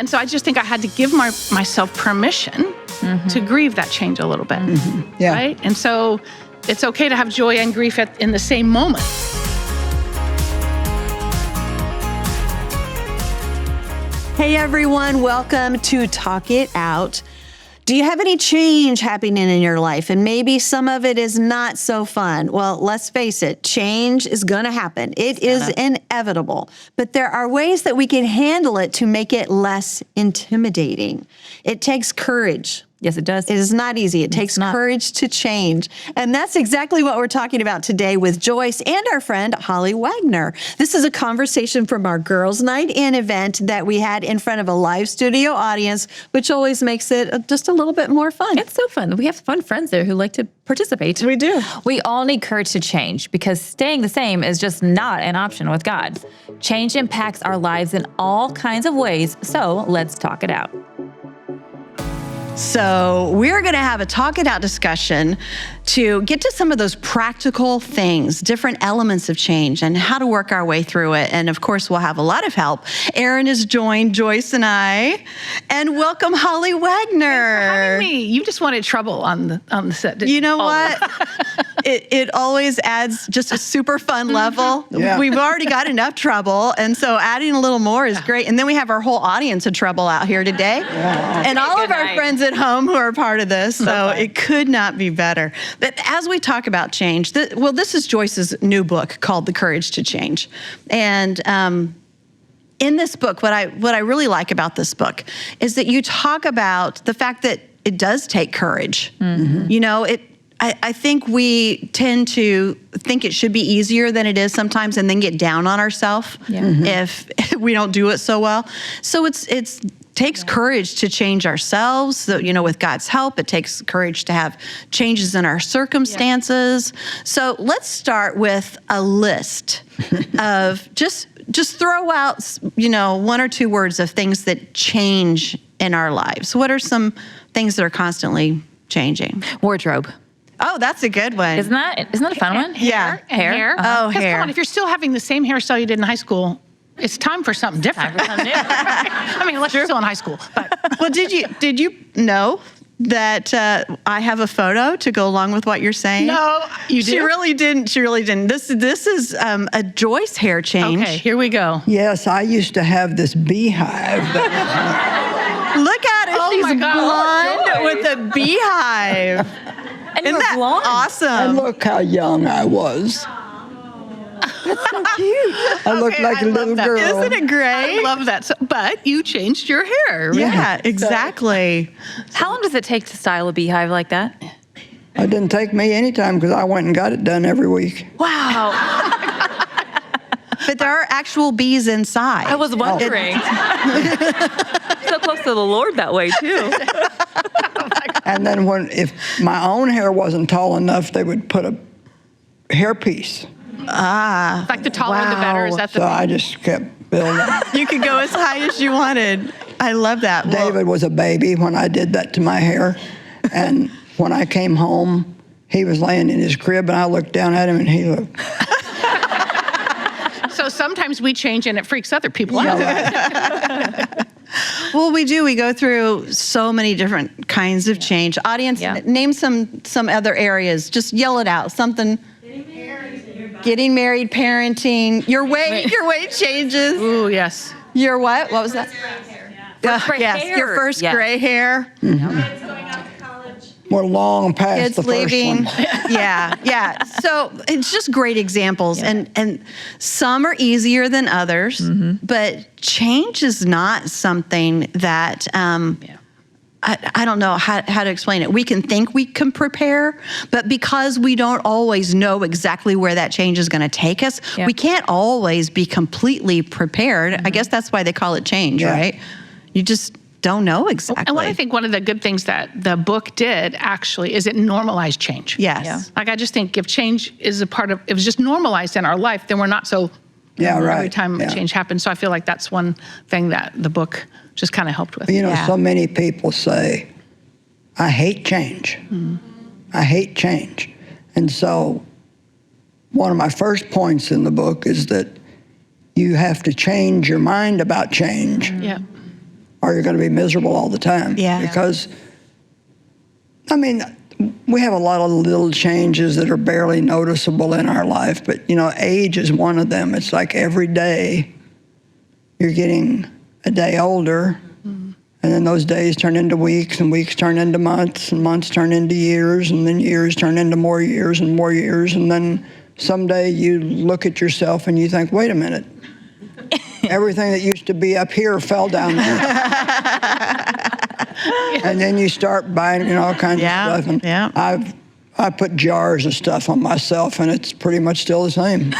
And so I just think I had to give myself permission to grieve that change a little bit, Yeah. right? And so it's okay to have joy and grief in the same moment. Hey everyone, welcome to Talk It Out. Do you have any change happening in your life? And maybe some of it is not so fun. Well, let's face it, change is going to happen. It is inevitable. But there are ways that we can handle it to make it less intimidating. It takes courage. Yes, it does. It is not easy. It takes courage to change. And that's exactly what we're talking about today with Joyce and our friend, Holly Wagner. This is a conversation from our Girls' Night In event that we had in front of a live studio audience, which always makes it just a little bit more fun. It's so fun. We have fun friends there who like to participate. We do. We all need courage to change because staying the same is just not an option with God. Change impacts our lives in all kinds of ways, so let's talk it out. So we're going to have a talk it out discussion to get to some of those practical things, different elements of change and how to work our way through it. And of course, we'll have a lot of help. Erin has joined Joyce and I, and welcome Holly Wagner. Thanks for having me. You just wanted trouble on the set. You know what? It always adds just a super fun level. Yeah. We've already got enough trouble, and so adding a little more is great. And then we have our whole audience of trouble out here today, and all of our friends at home who are part of this, so it could not be better. But as we talk about change, this is Joyce's new book called The Courage to Change. And in this book, what I really like about this book is that you talk about the fact that it does take courage. You know, I think we tend to think it should be easier than it is sometimes and then get down on ourselves if we don't do it so well. So it takes courage to change ourselves. So, you know, with God's help, it takes courage to have changes in our circumstances. So let's start with a list of just throw out, you know, one or two words of things that change in our lives. What are some things that are constantly changing? Wardrobe. Oh, that's a good one. Isn't that a fun one? Yeah. Hair. Oh, 'Cause hair. Come on, if you're still having the same hairstyle you did in high school, it's time for something different. I mean, unless you're still in high school. But. Well, did you know that I have a photo to go along with what you're saying? No, you She do? really didn't. She really didn't. This is a Joyce hair change. Okay, here we go. Yes, I used to have this beehive. Look at her. Oh She's my God, blonde with a beehive. And Isn't you're that blonde. awesome? And look how young I was. That's so cute. I looked like a I love little that. girl. Isn't it great? I love that. So, but you changed your hair. Right? Yeah, exactly. How long does it take to style a beehive like that? It didn't take me any time because I went and got it done every week. Wow. But there are actual bees inside. I was wondering. So close to the Lord that way, too. And then if my own hair wasn't tall enough, they would put a hairpiece. Like the taller the better. Is that the So thing? I just kept building. You could go as high as you wanted. I love that. Well, David was a baby when I did that to my hair. And when I came home, he was laying in his crib, and I looked down at him, and he looked. So sometimes we change and it freaks other people out. well, we do. We go through so many different kinds of change. Audience, name some other areas. Just yell it out. Something. Getting married, parenting. Your weight changes. Ooh, yes. Your what? What was that? Gray yes, hair. your first Yeah. gray hair. We're long past Kids the first leaving. one. Yeah. So it's just great examples. And some are easier than others, but change is not something that, I don't know how to explain it. We can think we can prepare, but because we don't always know exactly where that change is going to take us, we can't always be completely prepared. I guess that's why they call it change, right? You just don't know exactly. And what I think one of the good things that the book did actually is it normalized change. Yes. Yeah. Like I just think if change is a part of, if it was just normalized in our life, then we're not so every time a change happens. So I feel like that's one thing that the book just kind of helped with. You know, so many people say, I hate change. I hate change. And so one of my first points in the book is that you have to change your mind about change. Yeah. or you're going to be miserable all the time. Yeah. Because, I mean, we have a lot of little changes that are barely noticeable in our life, but, age is one of them. It's like every day you're getting a day older, and then those days turn into weeks, and weeks turn into months, and months turn into years, and then years turn into more years and more years, and then someday you look at yourself and you think, wait a minute, everything that used to be up here fell down there. And then you start buying all kinds of stuff. And I put jars of stuff on myself, and it's pretty much still the same.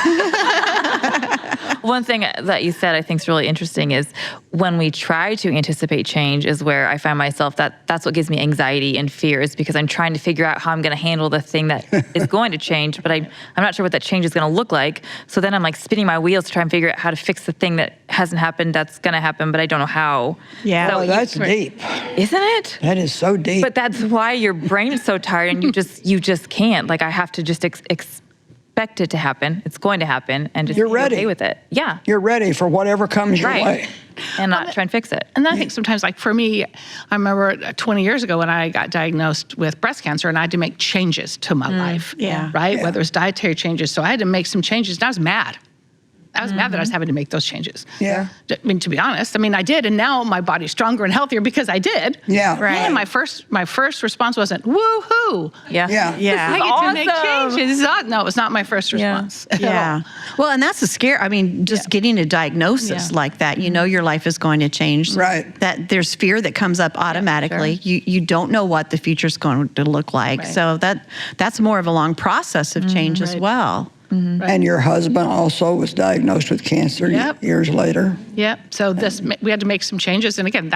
One thing that you said I think is really interesting is when we try to anticipate change is where I find myself that's what gives me anxiety and fear, is because I'm trying to figure out how I'm going to handle the thing that is going to change, but I'm not sure what that change is going to look like. So then I'm like spinning my wheels to try and figure out how to fix the thing that hasn't happened that's going to happen, but I don't know how. Yeah. So That's deep. Isn't it? That is so deep. But that's why your brain is so tired, and you just can't. Like I have to just expect it to happen. It's going to happen, and just You're be ready. okay with it. Yeah. You're ready for whatever comes your way. And not try and fix it. And I think sometimes, like for me, I remember 20 years ago when I got diagnosed with breast cancer, and I had to make changes to my life, right? Yeah. Whether it's dietary changes. So I had to make some changes, and I was mad. I was mad that I was having to make those changes. Yeah. I mean, to be honest, I did, and now my body's stronger and healthier because I did. Yeah. Right. And my first response wasn't, woohoo. Yeah. Yeah. Yeah. I get to make Awesome. changes. No, it was not my first response. Yeah. Well, and that's the scare. I mean, just getting a diagnosis like that, your life is going to change. Right. That there's fear that comes up automatically. You don't know what the future's going to look like. Right. So that's more of a long process of change as well. And your husband also was diagnosed with cancer years later. Yep. So we had to make some changes, and again,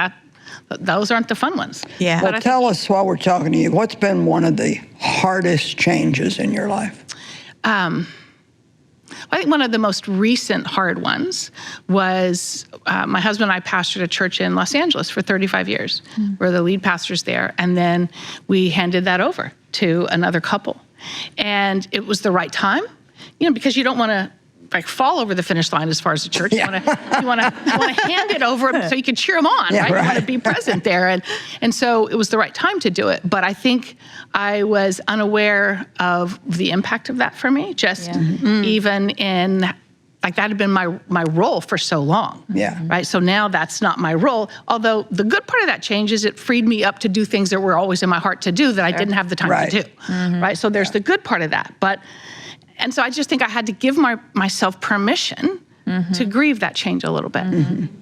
those aren't the fun ones. Yeah. Well, tell us while we're talking to you, what's been one of the hardest changes in your life? I think one of the most recent hard ones was my husband and I pastored a church in Los Angeles for 35 years. We're the lead pastors there, and then we handed that over to another couple, and it was the right time. Because you don't want to fall over the finish line as far as the church. You want to hand it over so you can cheer them on, right? You want to be present there, and so it was the right time to do it. But I think I was unaware of the impact of that for me. Just even in that had been my role for so long. Yeah. Right. So now that's not my role. Although the good part of that change is it freed me up to do things that were always in my heart to do that I didn't have the time to do. Right. So there's the good part of that, And so I just think I had to give myself permission to grieve that change a little bit,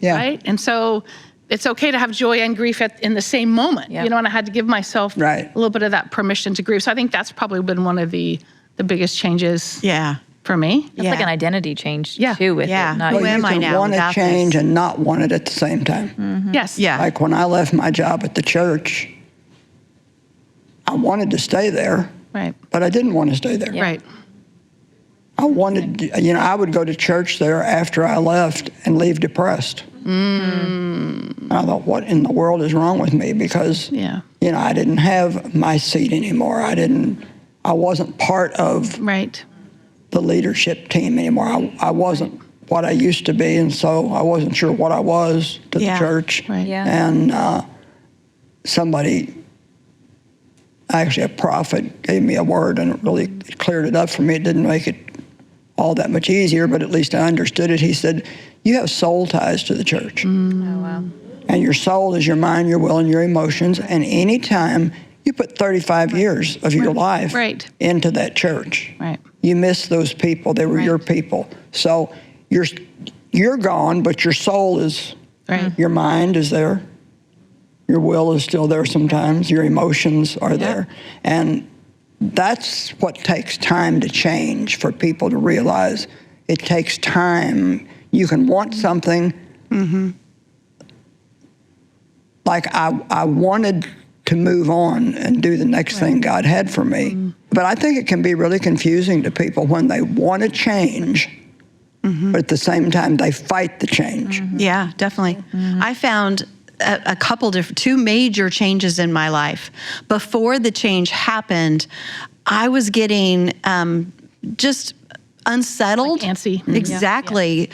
right? And so it's okay to have joy and grief in the same moment, and I had to give myself a little bit of that permission to grieve. So I think that's probably been one of the biggest changes for me. It's like an identity change too with it. Who Well, am I you now can want to without change this? and not want it at the same time. Yes. Yeah. Like when I left my job at the church, I wanted to stay there, Right. but I didn't want to stay there. Right. I wanted, I would go to church there after I left and leave depressed. I thought, what in the world is wrong with me? Because, I didn't have my seat anymore. I wasn't part of the leadership team anymore. I wasn't what I used to be, and so I wasn't sure what I was to the church. Right. Yeah. And actually a prophet gave me a word, and it really cleared it up for me. It didn't make it all that much easier, but at least I understood it. He said, you have soul ties to the church. Oh, wow. And your soul is your mind, your will, and your emotions. And anytime you put 35 years of your life into that church, you miss those people. They were your people. So you're gone, but your soul is, your mind is there. Your will is still there sometimes. Your emotions are there. And that's what takes time to change, for people to realize it takes time. You can want something. Like I wanted to move on and do the next thing God had for me. But I think it can be really confusing to people when they want to change, but at the same time they fight the change. Yeah, definitely. I found a couple two major changes in my life. Before the change happened, I was getting just unsettled. Like antsy. Exactly.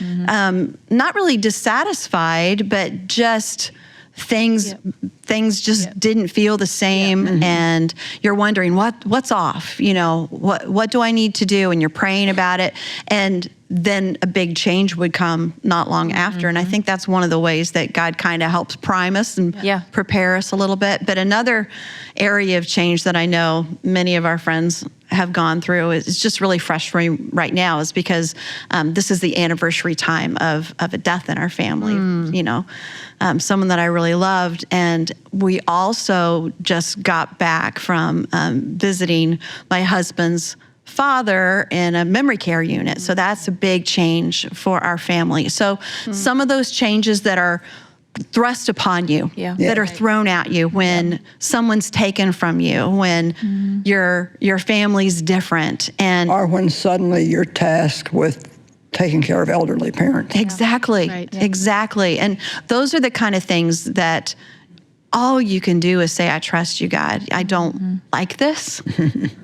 Not really dissatisfied, but just things just didn't feel the same, and you're wondering what's off, what do I need to do, and you're praying about it, and then a big change would come not long after. And I think that's one of the ways that God kind of helps prime us and prepare us a little bit. But another area of change that I know many of our friends have gone through is just really fresh for me right now, is because this is the anniversary time of a death in our family, someone that I really loved. And we also just got back from visiting my husband's father in a memory care unit. So that's a big change for our family. So some of those changes that are thrust upon you, that are thrown at you when someone's taken from you, when your family's different, or when suddenly you're tasked with taking care of elderly parents. Exactly. Exactly. And those are the kind of things that all you can do is say, I trust you, God. I don't like this.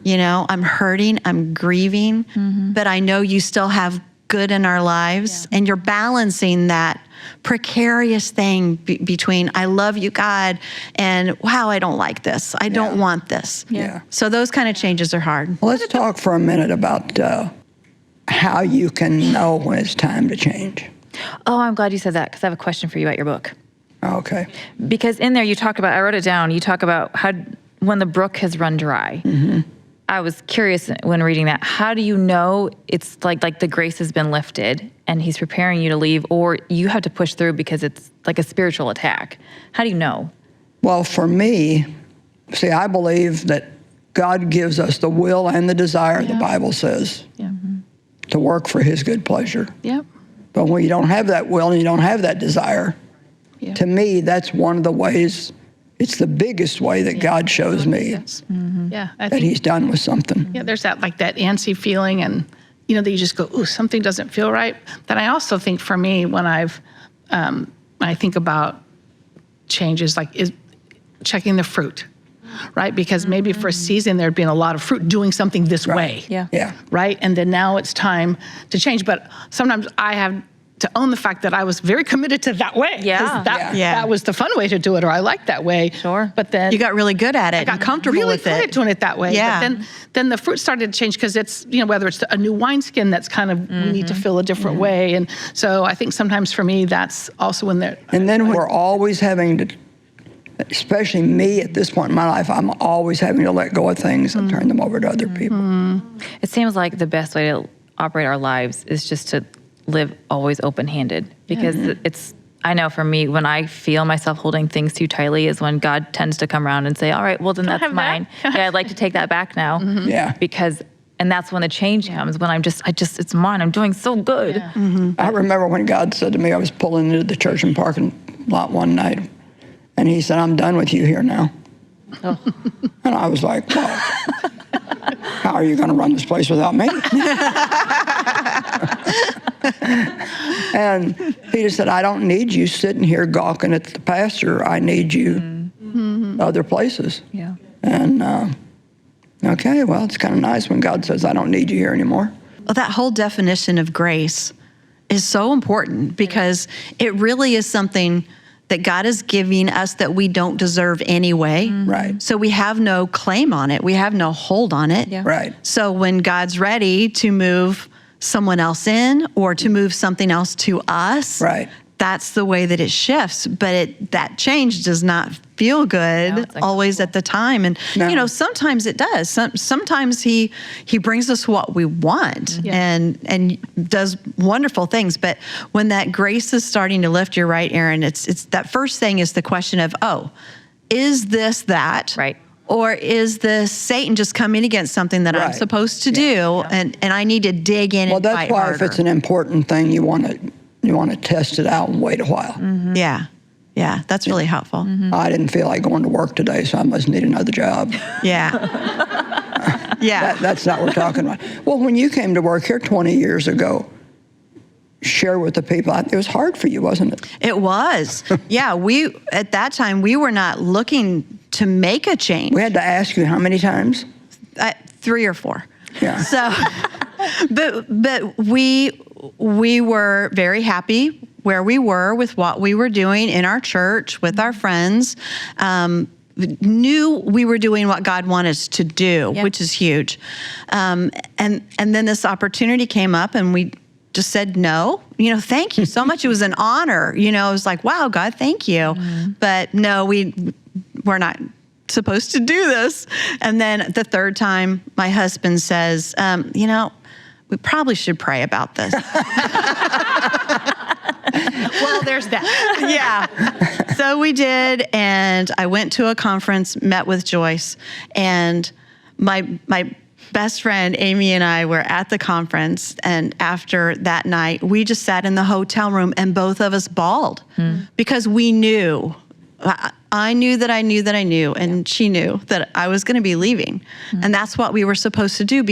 I'm hurting, I'm grieving, but I know you still have good in our lives. And you're balancing that precarious thing between, I love you, God, and wow, I don't like this. I don't want this. So those kind of changes are hard. Well, let's talk for a minute about how you can know when it's time to change. Oh, I'm glad you said that, because I have a question for you about your book. Okay. Because in there you talk about, I wrote it down, you talk about how when the brook has run dry. I was curious when reading that, how do you know it's like the grace has been lifted and he's preparing you to leave, or you have to push through because it's like a spiritual attack? How do you know? Well, for me, see, I believe that God gives us the will and the desire, the Bible says, to work for his good pleasure. But when you don't have that will and you don't have that desire, to me, that's one of the ways, it's the biggest way that God shows me I that think he's done with something. there's that antsy feeling, and that you just go, ooh, something doesn't feel right. Then I also think for me, when I think about changes, is checking the fruit, right? Because maybe for a season there'd been a lot of fruit doing something this way, right? And then now it's time to change. But sometimes I have to own the fact that I was very committed to that way. That was the fun way to do it, or I liked that way. But then you got really good at it and comfortable really with it. good at doing it that way. But then the fruit started to change, because it's, whether it's a new wineskin that's kind of, we need to fill a different way. And so I think sometimes for me, that's also when they're... And then we're always having to, especially me at this point in my life, I'm always having to let go of things and turn them over to other people. It seems like the best way to operate our lives is just to live always open-handed, because I know for me, when I feel myself holding things too tightly is when God tends to come around and say, all right, well, then that's mine. I'd like to take that back now. And that's when the change comes, when it's mine. I'm doing so good. I remember when God said to me, I was pulling into the church and parking lot one night, and he said, I'm done with you here now. And I was like, well, how are you going to run this place without me? And he just said, I don't need you sitting here gawking at the pastor. I need you other places. And okay, well, it's kind of nice when God says, I don't need you here anymore. Well, that whole definition of grace is so important, because it really is something that God is giving us that we don't deserve anyway. Right. So we have no claim on it. We have no hold on it. Right. So when God's ready to move someone else in or to move something else to us, that's the way that it shifts. But that change does not feel good always at the time. And, sometimes it does. Sometimes he brings us what we want and does wonderful things. But when that grace is starting to lift, you're right, Erin, it's that first thing is the question of, is this that? Right. Or is this Satan just coming against something that I'm supposed to do, and I need to dig in and fight harder? Well, that's why if it's an important thing, you want to test it out and wait a while. Yeah, that's really helpful. I didn't feel like going to work today, so I must need another job. That's not what we're talking about. Well, when you came to work here 20 years ago, share with the people. It was hard for you, wasn't it? It was. We at that time we were not looking to make a change. We had to ask you how many times? 3 or 4. Yeah. So, but we were very happy where we were with what we were doing in our church with our friends. Knew we were doing what God wanted us to do, which is huge. And then this opportunity came up, and we just said no. Thank you so much. It was an honor. It was like, wow, God, thank you. But no, we're not supposed to do this. And then the third time, my husband says, we probably should pray about this. Well, there's that. Yeah. So we did, and I went to a conference, met with Joyce, and my best friend, Amy, and I were at the conference, and after that night, we just sat in the hotel room, and both of us bawled because we knew. I knew that I knew that I knew, and she knew that I was going to be leaving. And that's what we were supposed to do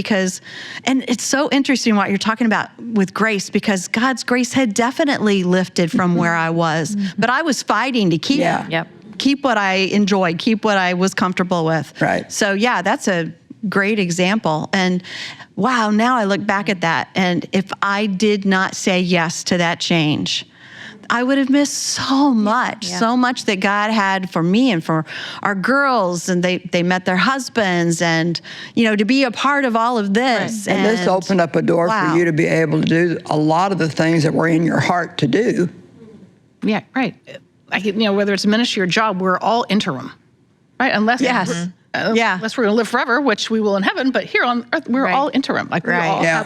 and it's so interesting what you're talking about with grace, because God's grace had definitely lifted from where I was, but I was fighting to keep what I enjoyed, keep what I was comfortable with. Right. So yeah, that's a great example. And wow, now I look back at that, and if I did not say yes to that change, I would have missed so much that God had for me and for our girls, and they met their husbands, and to be a part of all of this. Right. And this opened up a door for you to be able to do a lot of the things that were in your heart to do. Yeah, right. Whether it's ministry or job, we're all interim, right? Unless unless we're going to live forever, which we will in heaven, but here on earth, we're all interim. Like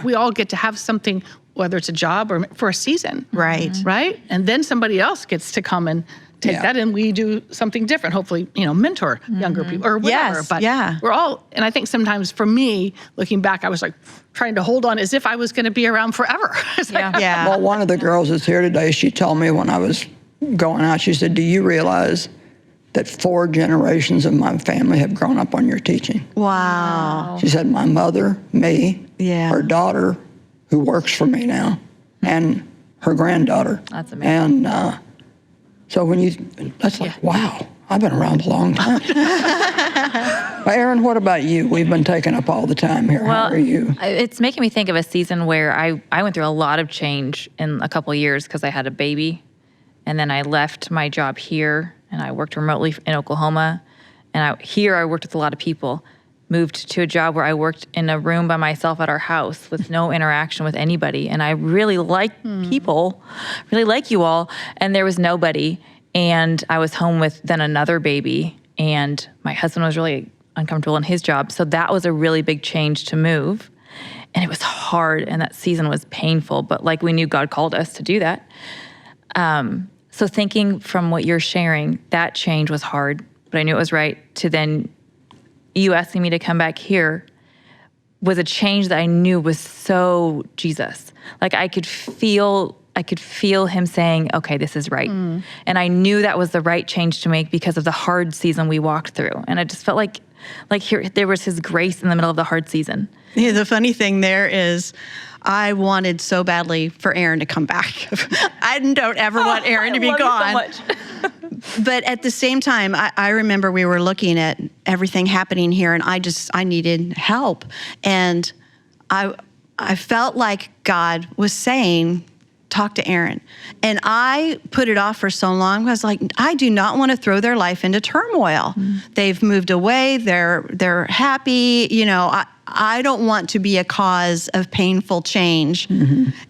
we all get to have something, whether it's a job or for a season. Right. Right? And then somebody else gets to come and take that, and we do something different. Hopefully, mentor younger people or whatever. But we're all, and I think sometimes for me, looking back, I was like trying to hold on as if I was going to be around forever. Well, one of the girls that's here today, she told me when I was going out, she said, do you realize that 4 generations of my family have grown up on your teaching? Wow. She said, my mother, me, her daughter, who works for me now, and her granddaughter. That's amazing. And so that's like, wow, I've been around a long time. Erin, what about you? We've been taking up all the time here. Well, how are you? It's making me think of a season where I went through a lot of change in a couple of years because I had a baby, and then I left my job here, and I worked remotely in Oklahoma, and I worked with a lot of people. Moved to a job where I worked in a room by myself at our house with no interaction with anybody. And I really like people, really like you all. And there was nobody. And I was home with then another baby. And my husband was really uncomfortable in his job. So that was a really big change to move. And it was hard. And that season was painful. But we knew God called us to do that. So thinking from what you're sharing, that change was hard. But I knew it was right to then you asking me to come back here was a change that I knew was so Jesus. I could feel him saying, okay, this is right. And I knew that was the right change to make because of the hard season we walked through. And I just felt like there was his grace in the middle of the hard season. Yeah, the funny thing there is I wanted so badly for Erin to come back. I don't ever want Erin to be gone. You so much. But at the same time, I remember we were looking at everything happening here, and I needed help. And I felt like God was saying, talk to Erin. And I put it off for so long. I was like, I do not want to throw their life into turmoil. They've moved away. They're happy. I don't want to be a cause of painful change.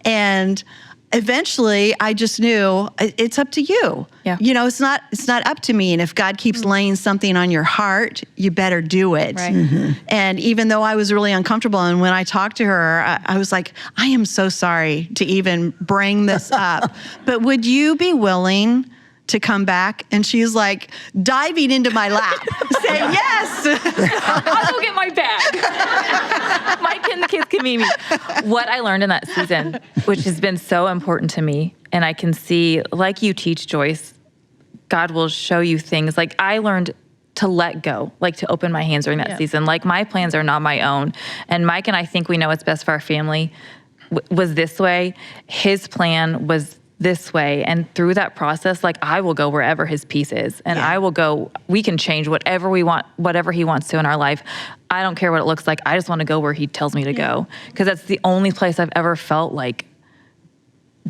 And eventually I just knew it's up to you. Yeah. It's not up to me. And if God keeps laying something on your heart, you better do it. Right. And even though I was really uncomfortable, and when I talked to her, I was like, I am so sorry to even bring this up, but would you be willing to come back? And she's like diving into my lap, saying, yes. I'll go get my bag. The kids can meet me. What I learned in that season, which has been so important to me, and I can see, like you teach, Joyce, God will show you things. I learned to let go, to open my hands during that season. My plans are not my own. And Mike and I think we know what's best for our family was this way. His plan was this way. And through that process, I will go wherever his peace is. And I will go, we can change whatever we want, whatever he wants to in our life. I don't care what it looks like. I just want to go where he tells me to go. Because that's the only place I've ever felt like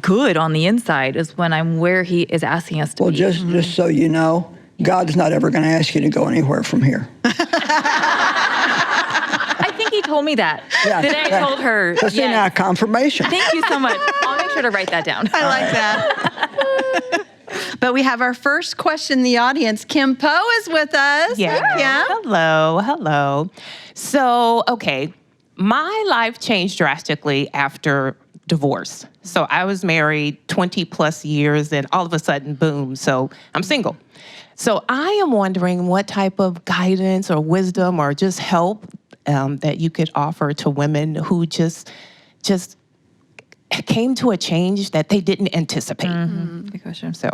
good on the inside is when I'm where he is asking us to Well, be. just so you know, God's not ever going to ask you to go anywhere from here. I think he told me that. Yeah, The day I told her. So see now, confirmation. Thank you so much. I'll make sure to write that down. I like that. But we have our first question in the audience. Kim Poe is with us. Yeah. Yeah. Hello. So, okay, my life changed drastically after divorce. So I was married 20 plus years and all of a sudden, boom, so I'm single. So I am wondering what type of guidance or wisdom or just help that you could offer to women who just came to a change that they didn't anticipate. Good question. So.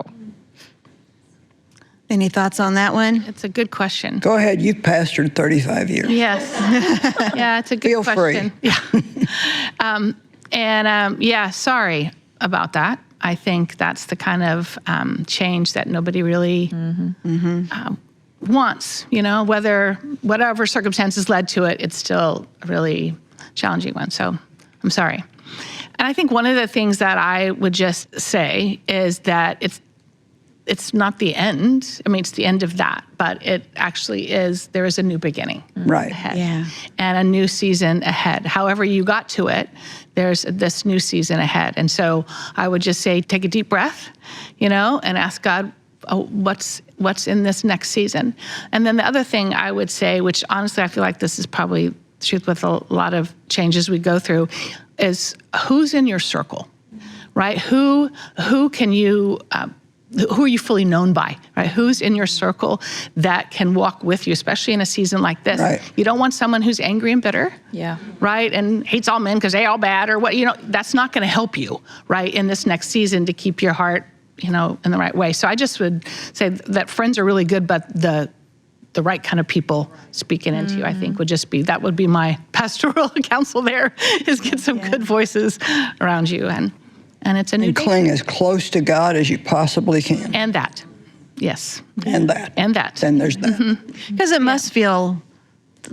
Any thoughts on that one? It's a good question. Go ahead. You've pastored 35 years. Yes. Yeah, it's a good Feel question. free. Yeah. Sorry about that. I think that's the kind of change that nobody really wants, whatever circumstances led to it, it's still a really challenging one. So I'm sorry. And I think one of the things that I would just say is that it's not the end. I mean, it's the end of that, but it actually is, there is a new beginning Right. ahead. Yeah. And a new season ahead. However you got to it, there's this new season ahead. And so I would just say, take a deep breath, and ask God, what's in this next season? And then the other thing I would say, which honestly, I feel like this is probably the truth with a lot of changes we go through, is who's in your circle, right? Who can you, who are you fully known by, right? Who's in your circle that can walk with you, especially in a season like this? Right. You don't want someone who's angry and bitter, Yeah. right? And hates all men because they all bad or what, that's not going to help you, right? In this next season to keep your heart, in the right way. So I just would say that friends are really good, but the right kind of people speaking into you, I think that would be my pastoral counsel there, is get some good voices around you. And it's a new And day. cling as close to God as you possibly can. And that, yes. And that. And that. Then there's that. Because it must feel,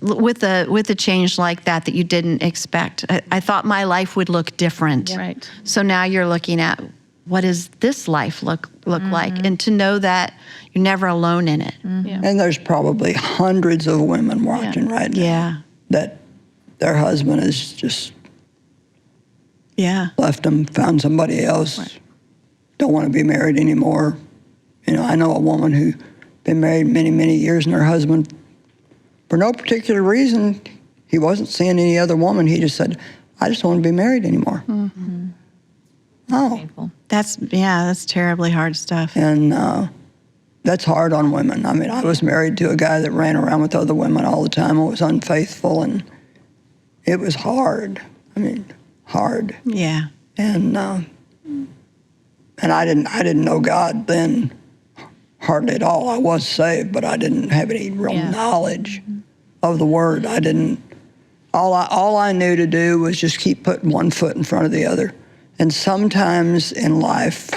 with a change like that you didn't expect. I thought my life would look different. Right. So now you're looking at, what does this life look like? And to know that you're never alone in it. Yeah. And there's probably hundreds of women watching right now. Yeah. That their husband has just Yeah. left them, found somebody else, don't want to be married anymore. I know a woman who's been married many, many years, and her husband, for no particular reason, he wasn't seeing any other woman. He just said, I just don't want to be married anymore. Mm-hmm. Oh. Painful. That's terribly hard stuff. And that's hard on women. I mean, I was married to a guy that ran around with other women all the time and was unfaithful, and it was hard. I mean, hard. Yeah. And I didn't know God then hardly at all. I was saved, but I didn't have any real knowledge of the Word. I didn't. All I knew to do was just keep putting one foot in front of the other. And sometimes in life,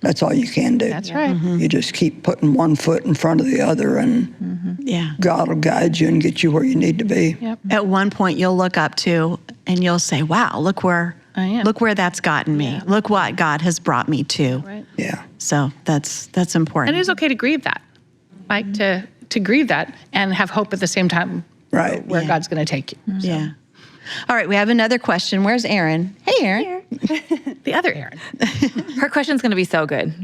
that's all you can do. That's right. You just keep putting one foot in front of the other, and God will guide you and get you where you need to be. Yep. At one point, you'll look up to, and you'll say, "Wow, look where that's gotten me. Look what God has brought me to." Right. Yeah. So that's important. And it is okay to grieve that, like to grieve that and have hope at the same time. Right. Where God's going to take you. So. Yeah. All right, we have another question. Where's Erin? Hey, Erin. The other Erin. Her question's going to be so good.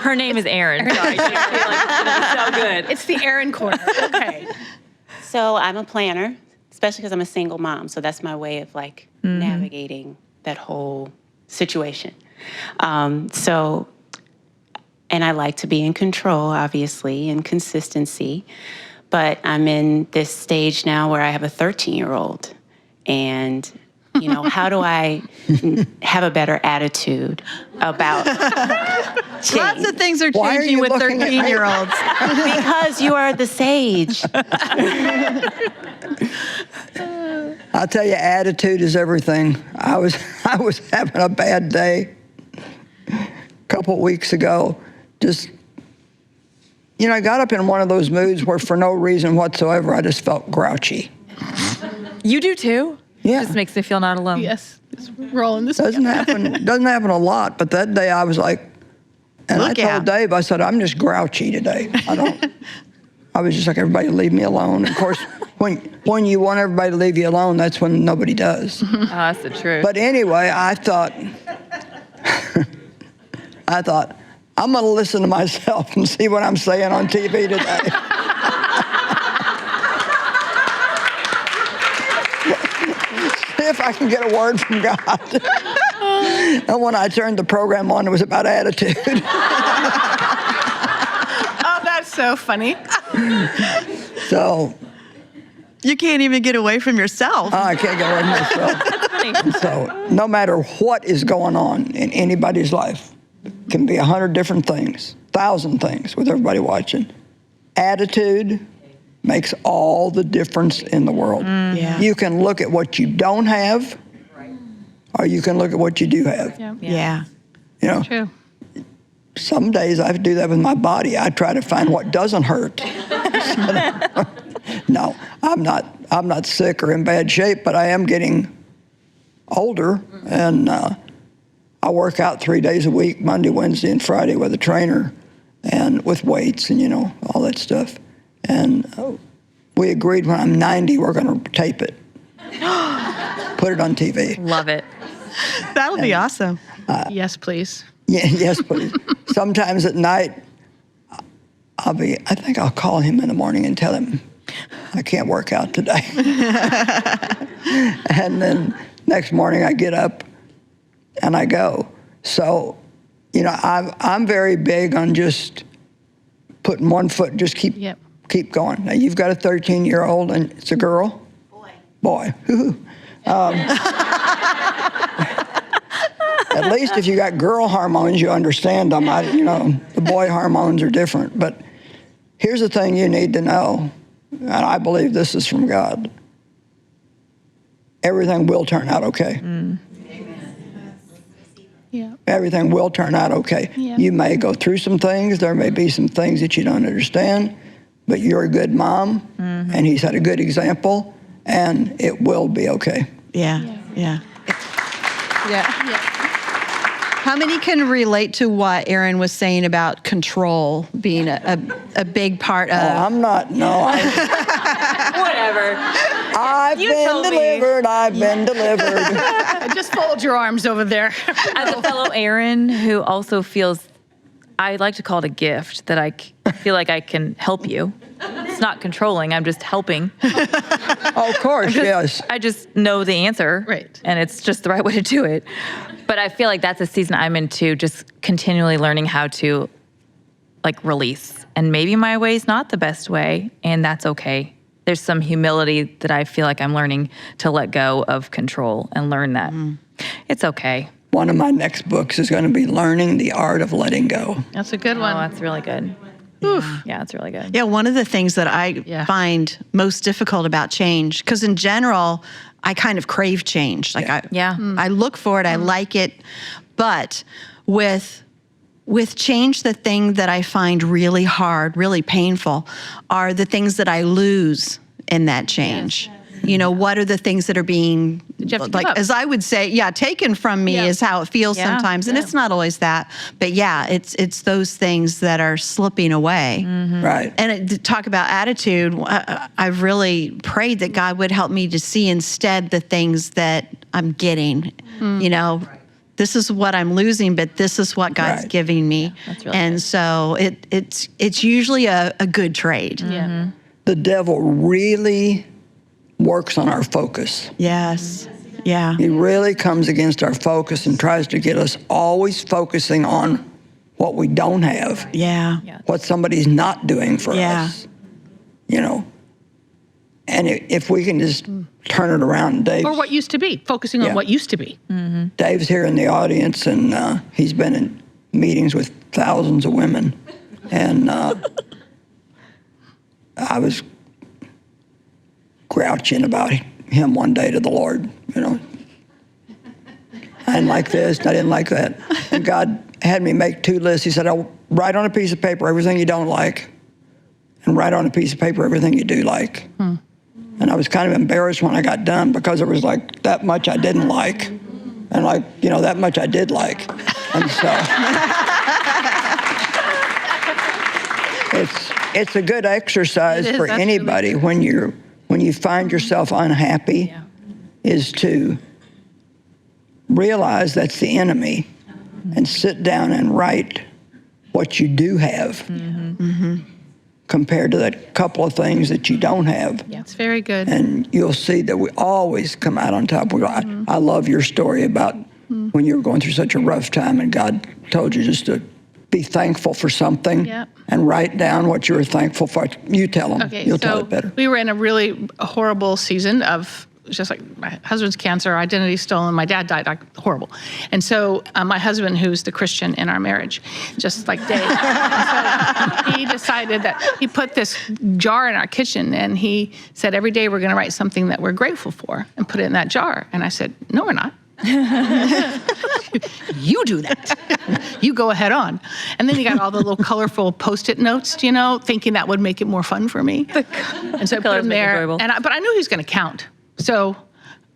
Her name is Erin. So I feel like it's going to be so good. It's the Erin corner. Okay. So I'm a planner, especially because I'm a single mom. So that's my way of navigating that whole situation. And I like to be in control, obviously, and consistency. But I'm in this stage now where I have a 13-year-old. And, how do I have a better attitude about change? Lots of things are Why are changing you with looking at me? 13-year-olds. Because you are the sage. I'll tell you, attitude is everything. I was having a bad day a couple weeks ago. Just, I got up in one of those moods where for no reason whatsoever, I just felt grouchy. You do too? Yeah. It just makes me feel not alone. Yes, we're all in this. Doesn't happen a lot, but that day I was like, and I told Dave, I said, I'm just grouchy today. I was just like, everybody leave me alone. Of course, when you want everybody to leave you alone, that's when nobody does. Oh, that's the truth. But anyway, I thought, I'm going to listen to myself and see what I'm saying on TV today. See if I can get a word from God. And when I turned the program on, it was about attitude. Oh, that's so funny. So you can't even get away from yourself. I can't get away from myself. And so no matter what is going on in anybody's life, it can be 100 different things, 1,000 things with everybody watching. Attitude makes all the difference in the world. Yeah. You can look at what you don't have, or you can look at what you do have. Yeah. You know, True. some days I do that with my body. I try to find what doesn't hurt. No, I'm not sick or in bad shape, but I am getting older, and I work out 3 days a week, Monday, Wednesday, and Friday with a trainer, and with weights and, you know, all that stuff. And we agreed when I'm 90, we're going to tape it. Put it on TV. Love it. That'll be awesome. Yes, please. Yeah, yes, please. Sometimes at night, I think I'll call him in the morning and tell him I can't work out today. And then next morning I get up and I go. So, you know, I'm very big on just putting one foot, just keep going. Now, you've got a 13-year-old, and it's a girl? Boy. At least if you got girl hormones, you understand them. You know, the boy hormones are different. But here's the thing you need to know, and I believe this is from God. Everything will turn out okay. Yeah. Everything will turn out okay. Yeah. You may go through some things. There may be some things that you don't understand, but you're a good mom, and he's had a good example, and it will be okay. Yeah. How many can relate to what Erin was saying about control being a big part of? Oh, I'm not. No. Whatever. I've been delivered. Just fold your arms over there. As a fellow Erin who also feels, I like to call it a gift, that I feel like I can help you. It's not controlling, I'm just helping. Oh, of course, yes. I just know the answer. Right. And it's just the right way to do it. But I feel like that's a season I'm into, just continually learning how to like release. And maybe my way is not the best way, and that's okay. There's some humility that I feel like I'm learning to let go of control and learn that it's okay. One of my next books is going to be Learning the Art of Letting Go. That's a good Oh, one. that's really good. Yeah, it's really good. Yeah, one of the things that I find most difficult about change, because in general, I kind of crave change. Like I look for it, I like it, but with change, the thing that I find really hard, really painful, are the things that I lose in that change. Yes. You know, what are the things that are being, like, as I would say, taken from me is how it feels sometimes. And it's not always that, but it's those things that are slipping away. Right. And talk about attitude, I've really prayed that God would help me to see instead the things that I'm getting. You know, this is what I'm losing, but this is what God's giving me. That's really and good. so it's usually a good trade. Yeah. The devil really works on our focus. Yes. Yeah. He really comes against our focus and tries to get us always focusing on what we don't have. Yeah. What somebody's not doing for us. You know. And if we can just turn it around, Dave. Or what used to be, focusing on what used to be. Dave's here in the audience, and he's been in meetings with thousands of women. And I was grouching about him one day to the Lord, you know. I didn't like this, I didn't like that. And God had me make 2 lists. He said, I'll write on a piece of paper everything you don't like, and write on a piece of paper everything you do like. And And I was kind of embarrassed when I got done because there was like that much I didn't like, and like, that much I did like. And so it's a good exercise for anybody when you find yourself unhappy, is to realize that's the enemy and sit down and write what you do have compared to that couple of things that you don't have. Yeah, it's very good. And you'll see that we always come out on top. I love your story about when you were going through such a rough time and God told you just to be thankful for something and write down what you were thankful for. You tell them. Okay, You'll tell it better. We were in a really horrible season of just like my husband's cancer, identity stolen, my dad died, like horrible. And so my husband, who's the Christian in our marriage, just like Dave, so he decided that he put this jar in our kitchen and he said, every day we're going to write something that we're grateful for and put it in that jar. And I said, no, we're not. You do that. You go ahead on. And then he got all the little colorful Post-it notes, thinking that would make it more fun for me. And so I put them there. But I knew he was going to count. So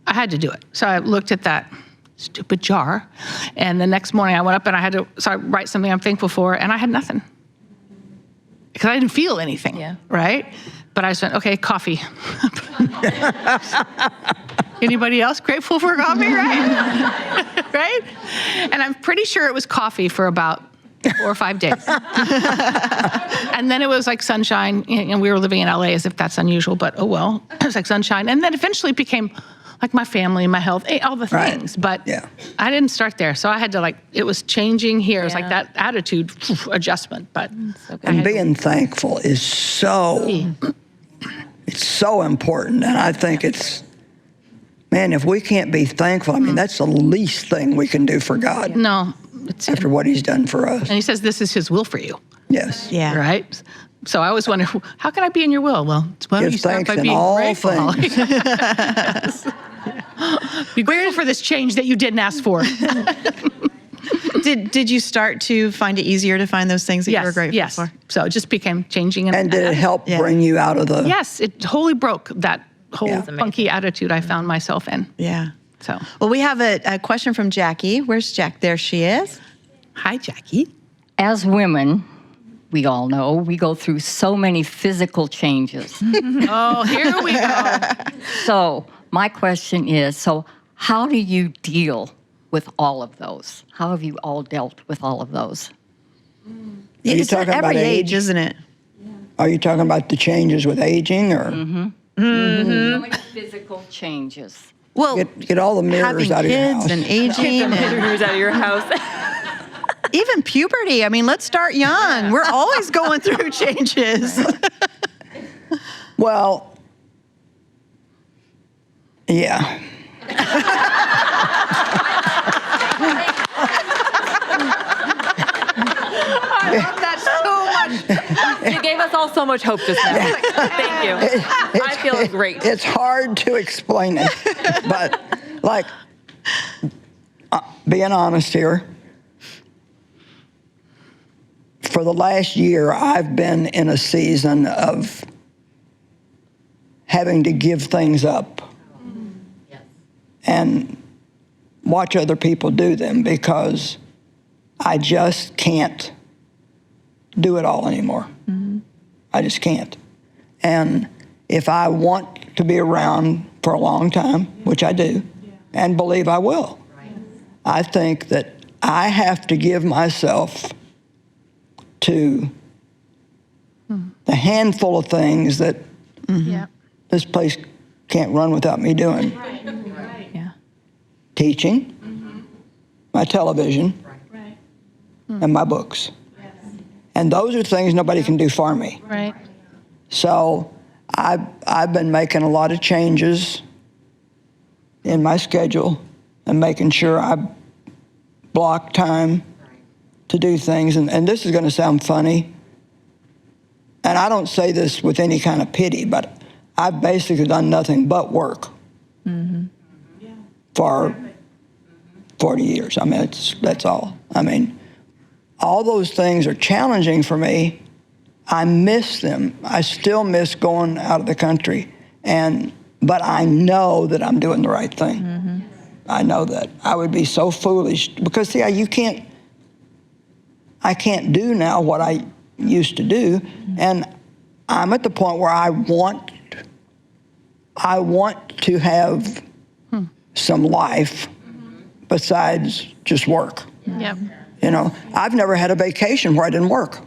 I had to do it. So I looked at that stupid jar. And the next morning I went up and I write something I'm thankful for, and I had nothing. Because I didn't feel anything, right? But I just went, okay, coffee. Anybody else grateful for coffee, right? Right? And I'm pretty sure it was coffee for about 4 or 5 days. And then it was like sunshine, and we were living in LA as if that's unusual, but oh well, it was like sunshine. And then eventually it became like my family, my health, all the things. But I didn't start there. So I had to it was changing here. It was like that attitude adjustment. But and being thankful is it's so important. And I think man, if we can't be thankful, I mean, that's the least thing we can do for God. No. After what he's done for us. And he says this is his will for you. Yes. Yeah. Right? So I always wonder, how can I be in your will? Well, why don't you start by being grateful, Holly? Be grateful for this change that you didn't ask for. Did you start to find it easier to find those things that you were grateful for? So it just became changing. And did it help bring you out of the... Yes, it totally broke that whole funky attitude I found myself in. Yeah. So, well, we have a question from Jackie. Where's Jack? There she is. Hi, Jackie. As women, we all know, we go through so many physical changes. Oh, here we go. So my question is, how do you deal with all of those? How have you all dealt with all of those? It's at every age, isn't it? Are you talking about the changes with aging or? So many physical changes. Well, get all the mirrors out of your house. Having kids and aging. Mirrors out of your house. Even puberty. I mean, let's start young. We're always going through changes. Well, yeah. I love that so much. You gave us all so much hope just now. Thank you. I feel great. It's hard to explain it, but being honest here, for the last year, I've been in a season of having to give things up and watch other people do them because I just can't do it all anymore. I just can't. And if I want to be around for a long time, which I do, and believe I will, I think that I have to give myself to the handful of things that this place can't run without me doing. Teaching, my television, and my books. And those are things nobody can do for me. Right. So I've been making a lot of changes in my schedule and making sure I block time to do things. And this is going to sound funny. And I don't say this with any kind of pity, but I've basically done nothing but work for 40 years. I mean, that's all. I mean, all those things are challenging for me. I miss them. I still miss going out of the country But I know that I'm doing the right thing. I know that. I would be so foolish because, see, I can't do now what I used to do, and I'm at the point where I want to have some life besides just work. Yep. You know, I've never had a vacation where I didn't work.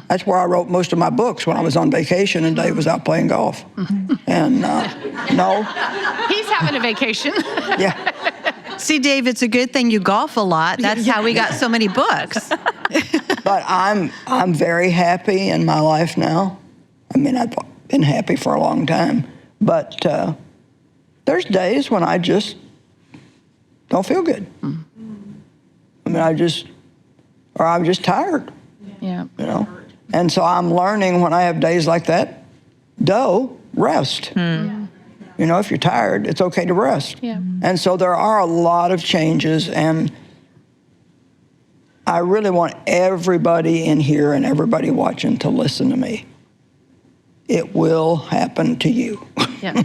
That's where I wrote most of my books, when I was on vacation and Dave was out playing golf. And no. He's having a vacation. Yeah. See, Dave, it's a good thing you golf a lot. That's how we got so many books. But I'm very happy in my life now. I mean, I've been happy for a long time. But there's days when I just don't feel good. I mean, I'm just tired. Yeah. You know? And so I'm learning when I have days like that, rest. You know, if you're tired, it's okay to rest. Yeah. And so there are a lot of changes, and I really want everybody in here and everybody watching to listen to me. It will happen to you. Yeah.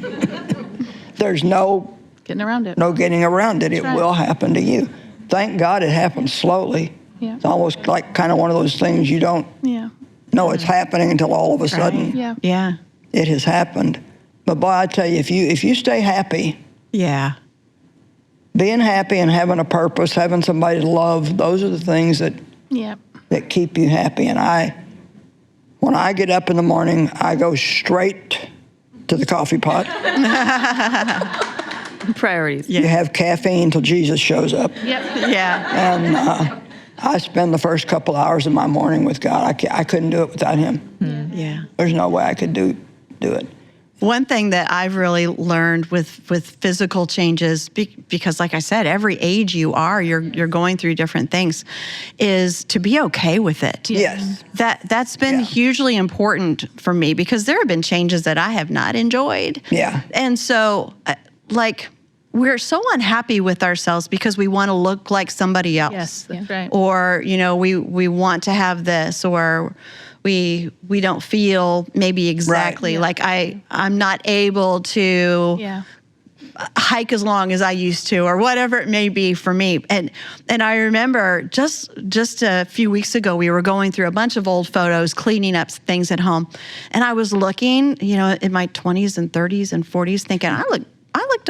There's no Getting around it. no getting around it. It right. will happen to you. Thank God it happens slowly. Yeah. It's almost like kind of one of those things you don't Yeah. know it's happening until all of a sudden Yeah. Yeah. it has happened. But boy, I tell you, if you stay happy, Yeah. being happy and having a purpose, having somebody to love, those are the things that Yeah. keep you happy. And when I get up in the morning, I go straight to the coffee pot. Priorities. You have caffeine till Jesus shows up. Yep. Yeah. And I spend the first couple hours of my morning with God. I couldn't do it without him. Yeah. There's no way I could do it. One thing that I've really learned with physical changes, because like I said, every age you're going through different things, is to be okay with it. Yes. That's been hugely important for me, because there have been changes that I have not enjoyed. Yeah. And so, we're so unhappy with ourselves because we want to look like somebody else. Yes, that's right. Or, we want to have this, or we don't feel maybe exactly like I'm not able to hike as long as I used to, or whatever it may be for me. And I remember just a few weeks ago, we were going through a bunch of old photos, cleaning up things at home. And I was looking, in my 20s and 30s and 40s, thinking, I looked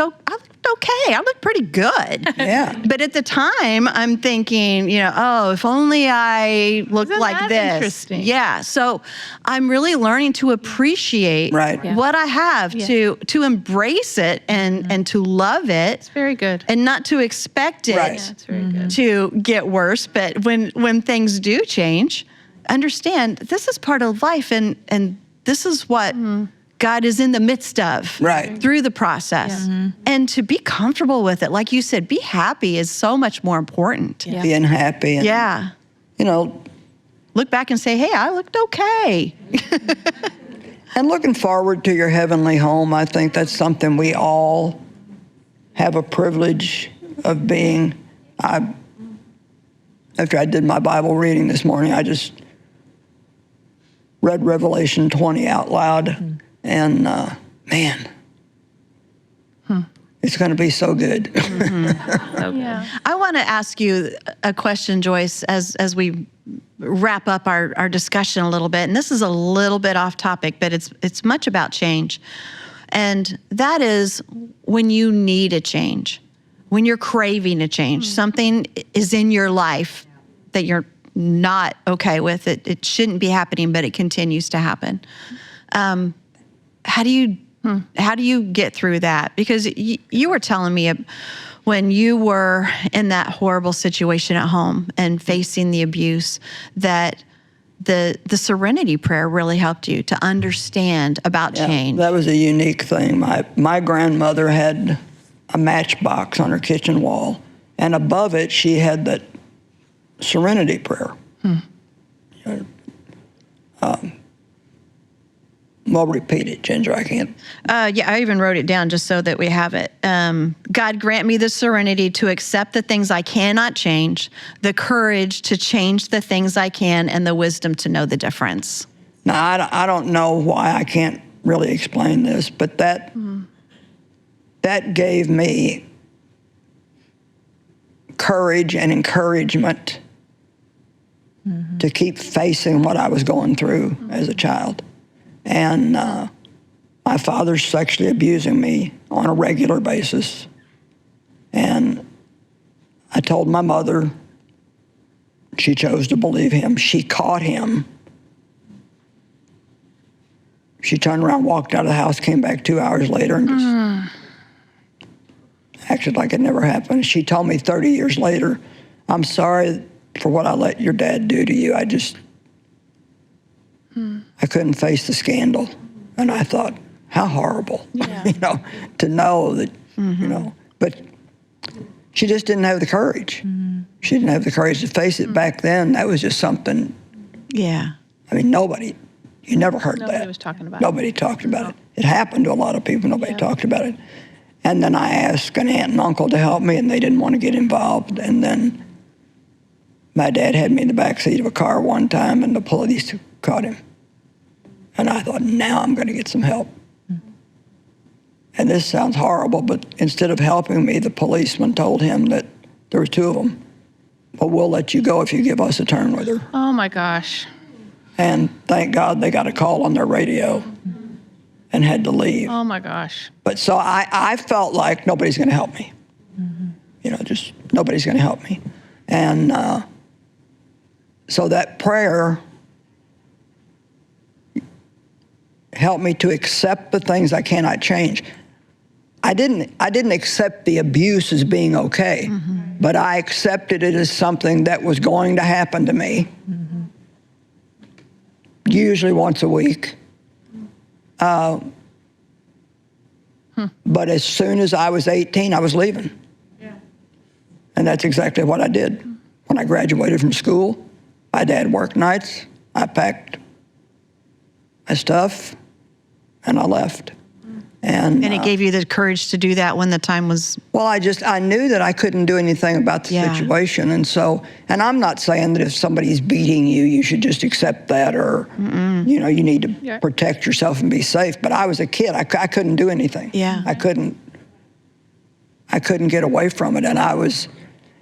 okay. I looked pretty good. Yeah. But at the time, I'm thinking, if only I looked Isn't like that this. interesting? Yeah. So I'm really learning to appreciate what I have, to embrace it and to love it. It's very good. And not to expect it Yeah, it's very good. to get worse. But when things do change, understand this is part of life, and this is what God is in the midst of through the process. And to be comfortable with it, like you said, be happy is so much more important. Yeah. Being happy. And, Look back and say, hey, I looked okay. and looking forward to your heavenly home, I think that's something we all have a privilege of being. After I did my Bible reading this morning, I just read Revelation 20 out loud. And man, it's going to be so good. I want to ask you a question, Joyce, as we wrap up our discussion a little bit. And this is a little bit off topic, but it's much about change. And that is when you need a change, when you're craving a change, something is in your life that you're not okay with. It shouldn't be happening, but it continues to happen. How do you get through that? Because you were telling me when you were in that horrible situation at home and facing the abuse, that the serenity prayer really helped you to understand about change. That was a unique thing. My grandmother had a matchbox on her kitchen wall, and above it she had that serenity prayer. Well, repeat it, Ginger. I can't. I even wrote it down just so that we have it. God, grant me the serenity to accept the things I cannot change, the courage to change the things I can, and the wisdom to know the difference. Now, I don't know why I can't really explain this, but that gave me courage and encouragement to keep facing what I was going through as a child. And my father's sexually abusing me on a regular basis. And I told my mother, she chose to believe him. She caught him. She turned around, walked out of the house, came back 2 hours later and just acted like it never happened. She told me 30 years later, I'm sorry for what I let your dad do to you. I couldn't face the scandal. And I thought, how horrible, to know that, but she just didn't have the courage. She didn't have the courage to face it back then. That was just something. Yeah. I mean, you never heard that. Nobody was talking about it. Nobody talked about it. It happened to a lot of people. Nobody talked about it. And then I asked an aunt and uncle to help me, and they didn't want to get involved. And then my dad had me in the backseat of a car one time, and the police caught him. And I thought, now I'm going to get some help. And this sounds horrible, but instead of helping me, the policeman told him that there were two of them. But we'll let you go if you give us a turn with her. Oh my gosh. And thank God they got a call on their radio and had to leave. Oh my gosh. But so I felt like nobody's going to help me. Just nobody's going to help me. And so that prayer helped me to accept the things I cannot change. I didn't accept the abuse as being okay, but I accepted it as something that was going to happen to me, usually once a week. But as soon as I was 18, I was leaving. And that's exactly what I did. When I graduated from school, my dad worked nights, I packed my stuff, and I left. And it gave you the courage to do that when the time was... Well, I knew that I couldn't do anything about the situation. And so, and I'm not saying that if somebody's beating you, you should just accept that or, you need to protect yourself and be safe. But I was a kid. I couldn't do anything. Yeah. I couldn't get away from it. And I was,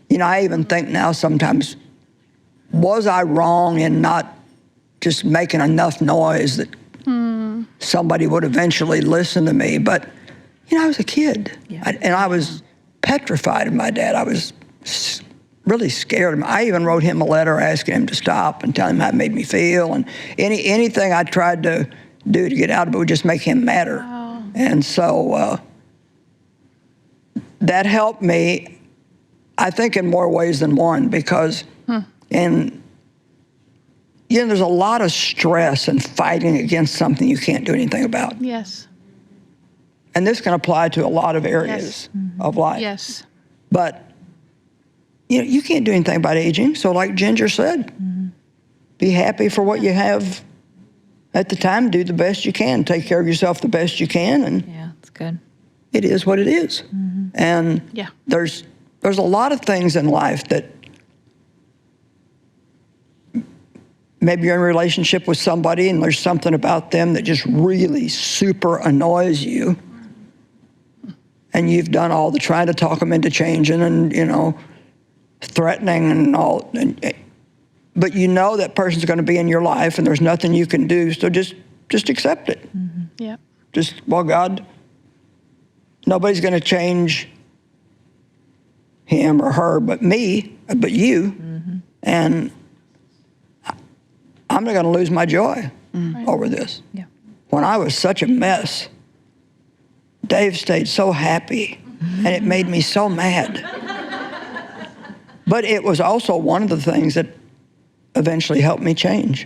I even think now sometimes, was I wrong in not just making enough noise that somebody would eventually listen to me? But, I was a kid. And I was petrified of my dad. I was really scared of him. I even wrote him a letter asking him to stop and telling him how it made me feel. And anything I tried to do to get out of it would just make him madder. Wow. And so that helped me, I think, in more ways than one, because there's a lot of stress in fighting against something you can't do anything about. Yes. And this can apply to a lot of areas of life. Yes. But, you can't do anything about aging. So like Ginger said, be happy for what you have at the time. Do the best you can. Take care of yourself the best you can. And yeah, that's good. It is what it is. And there's a lot of things in life that maybe you're in a relationship with somebody and there's something about them that just really super annoys you. And you've done all the trying to talk them into changing and, threatening and all. But that person's going to be in your life and there's nothing you can do. So just accept it. Yeah. God, nobody's going to change him or her but me, but you. And I'm not going to lose my joy over this. Yeah. When I was such a mess, Dave stayed so happy, and it made me so mad. But it was also one of the things that eventually helped me change.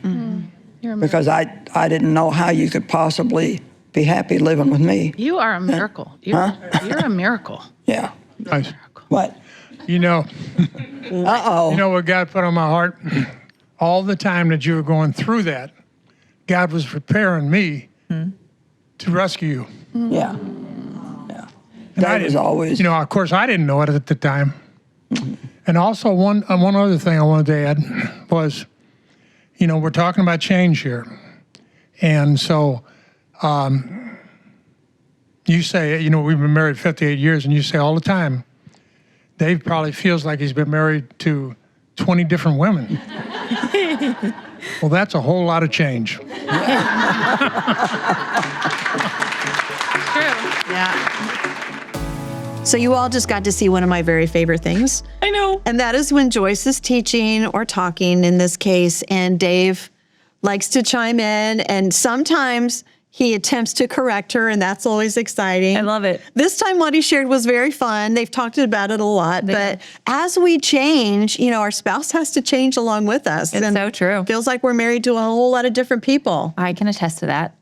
Because I didn't know how you could possibly be happy living with me. You are a miracle. You're a miracle. Yeah. Nice. What? Uh-oh. What God put on my heart? All the time that you were going through that, God was preparing me to rescue you. Yeah. That was always... of course, I didn't know it at the time. And also, one other thing I wanted to add was, we're talking about change here. And so You say, you know, we've been married 58 years, and you say all the time, Dave probably feels like he's been married to 20 different women. Well, that's a whole lot of change. True. Yeah. So you all just got to see one of my very favorite things. I know. And that is when Joyce is teaching or talking in this case, and Dave likes to chime in, and sometimes he attempts to correct her, and that's always exciting. I love it. This time what he shared was very fun. They've talked about it a lot, but as we change, you know, our spouse has to change along with us. It's so true. Feels like we're married to a whole lot of different people. I can attest to that.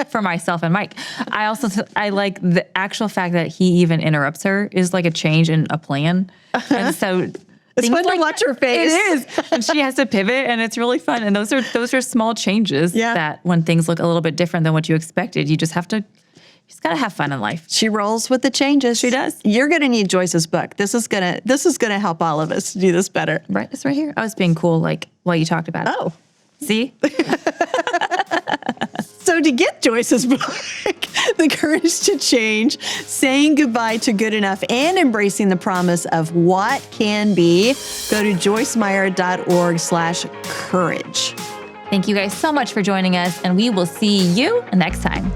For myself and Mike. I also, I like the actual fact that he even interrupts her is like a change in a plan. And so it's fun to watch her face. It is. And she has to pivot, and it's really fun. And those are small changes that when things look a little bit different than what you expected, you just gotta have fun in life. She rolls with the changes. She does. You're gonna need Joyce's book. This is gonna help all of us do this better. Right, it's right here. I was being cool, like while you talked about it. Oh. See? So to get Joyce's book, The Courage to Change, Saying Goodbye to Good Enough, and Embracing the Promise of What Can Be, go to joycemeyer.org/courage. Thank you guys so much for joining us, and we will see you next time.